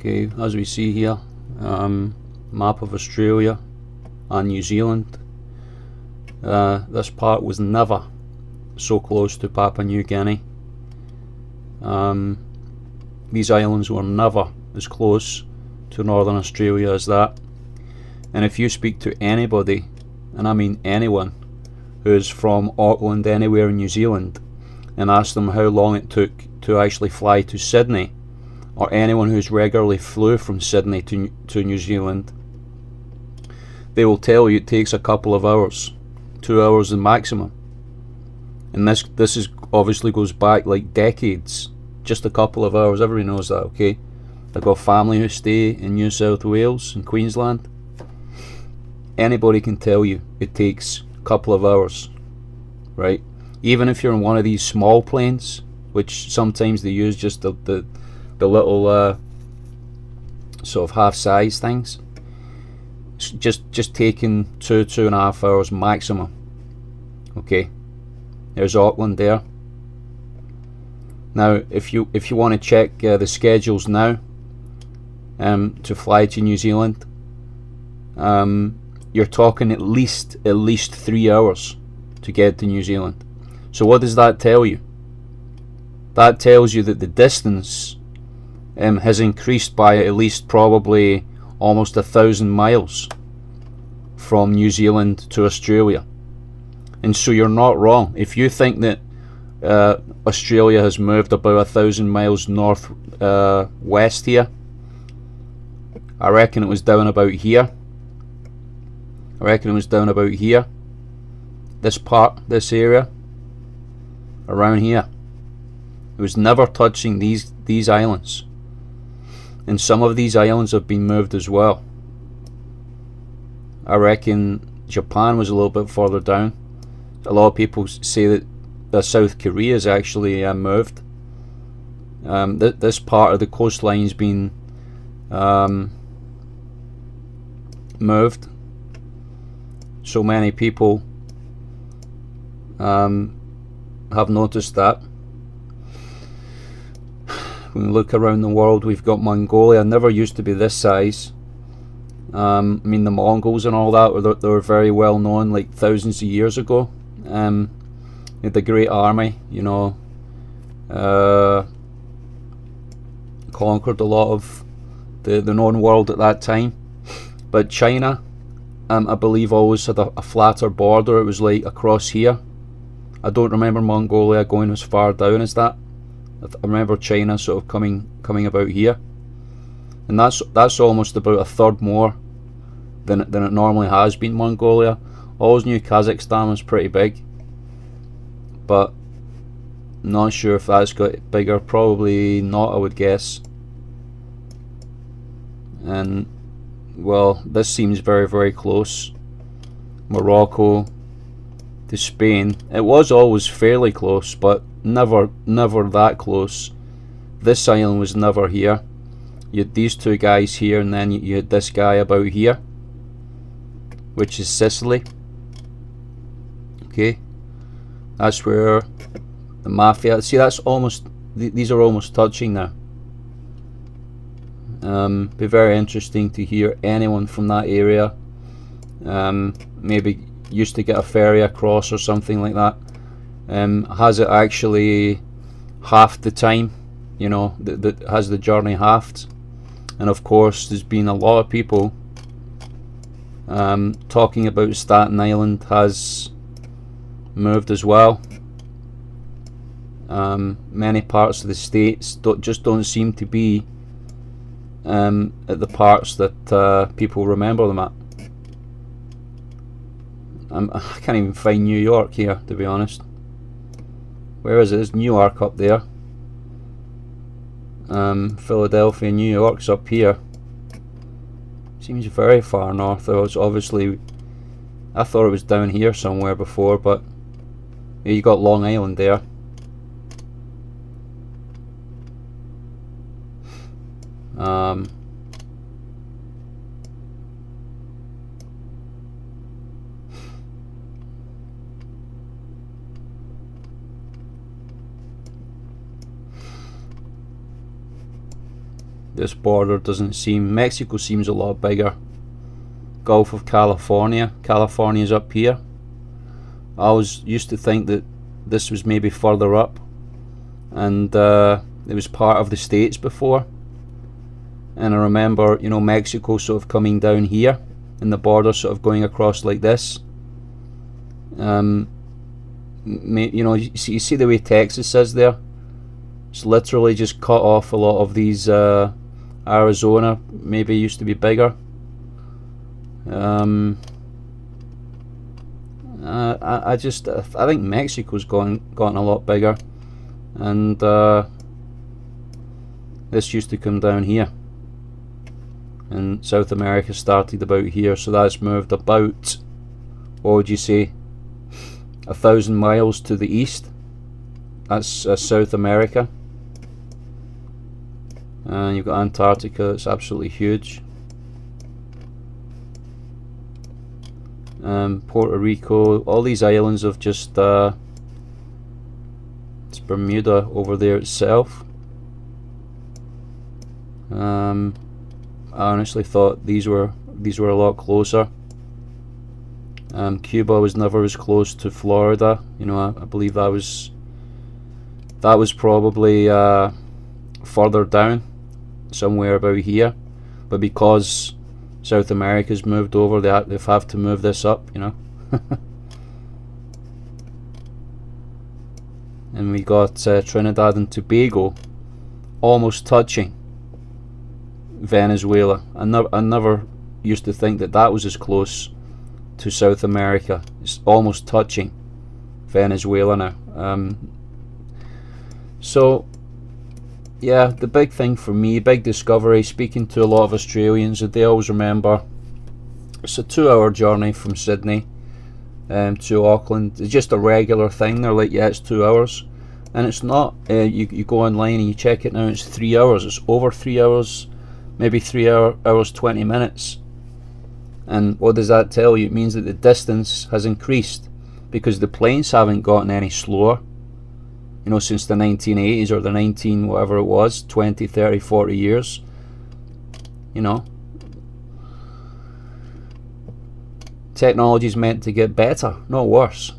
Okay, as we see here, map of Australia and New Zealand. This part was never so close to Papua New Guinea. These islands were never as close to Northern Australia as that. And if you speak to anybody, and I mean anyone, who is from Auckland, anywhere in New Zealand, and ask them how long it took to actually fly to Sydney, or anyone who's regularly flew from Sydney to New Zealand, they will tell you it takes a couple of hours, 2 hours the maximum. And this is obviously goes back like decades, just a couple of hours. Everybody knows that, okay? I've got family who stay in New South Wales and Queensland. Anybody can tell you it takes a couple of hours, right? Even if you're in one of these small planes, which sometimes they use just the little sort of half-size things, just taking 2.5 hours maximum. Okay, there's Auckland there. Now, if you want to check the schedules now, to fly to New Zealand, you're talking at least 3 hours to get to New Zealand. So what does that tell you? That tells you that the distance has increased by at least probably almost 1,000 miles from New Zealand to Australia. And so you're not wrong if you think that Australia has moved about 1,000 miles north west here. I reckon it was down about here. This part, this area, around here. It was never touching these islands. And some of these islands have been moved as well. I reckon Japan was a little bit further down. A lot of people say that South Korea is actually moved. This part of the coastline's been moved. So many people have noticed that. When we look around the world, we've got Mongolia. Never used to be this size. I mean, the Mongols and all that, they were very well known like thousands of years ago. The Great Army, you know, conquered a lot of the known world at that time. But China, I believe, always had a flatter border. It was like across here. I don't remember Mongolia going as far down as that. I remember China sort of coming about here, and that's almost about a third more than it normally has been. Mongolia. Always knew Kazakhstan was pretty big, but not sure if that's got bigger. Probably not, I would guess. And well, this seems very, very close. Morocco to Spain. It was always fairly close, but never that close. This island was never here. You had these two guys here, and then you had this guy about here, which is Sicily. Okay, that's where the mafia. See, that's almost. These are almost touching now. Be very interesting to hear anyone from that area. Maybe used to get a ferry across or something like that. Has it actually halved the time? You know, has the journey halved? And of course, there's been a lot of people talking about Staten Island has moved as well. Many parts of the states just don't seem to be at the parts that people remember them at. I can't even find New York here, to be honest. Where is it? There's Newark up there. Philadelphia, New York's up here. Seems very far north. Though it's obviously, I thought it was down here somewhere before, but yeah, you got Long Island there. This border doesn't seem... Mexico seems a lot bigger. Gulf of California. California's up here. I always used to think that this was maybe further up, and it was part of the States before. And I remember, you know, Mexico sort of coming down here, and the border sort of going across like this. You know, you see the way Texas is there. It's literally just cut off a lot of these. Arizona maybe used to be bigger. I think Mexico's gotten a lot bigger, and this used to come down here, and South America started about here, so that's moved about, what would you say, 1,000 miles to the east. That's South America. And you've got Antarctica, it's absolutely huge. Puerto Rico, all these islands of just it's Bermuda over there itself. I honestly thought these were a lot closer. Cuba was never as close to Florida. You know, I believe that was probably further down, somewhere about here, but because South America's moved over, they've have to move this up, you know. And we got Trinidad and Tobago almost touching Venezuela. I never used to think that was as close to South America. It's almost touching Venezuela now. So yeah, the big thing for me, big discovery, speaking to a lot of Australians, that they always remember it's a 2-hour journey from Sydney to Auckland. It's just a regular thing. They're like, yeah, it's 2 hours, and it's not. You go online and you check it now, it's 3 hours. It's over 3 hours, maybe 3 hours 20 minutes. And what does that tell you? It means that the distance has increased, because the planes haven't gotten any slower, you know, since the 1980s, or the 19 whatever it was, 20, 30, 40 years, you know. Technology's meant to get better, not worse.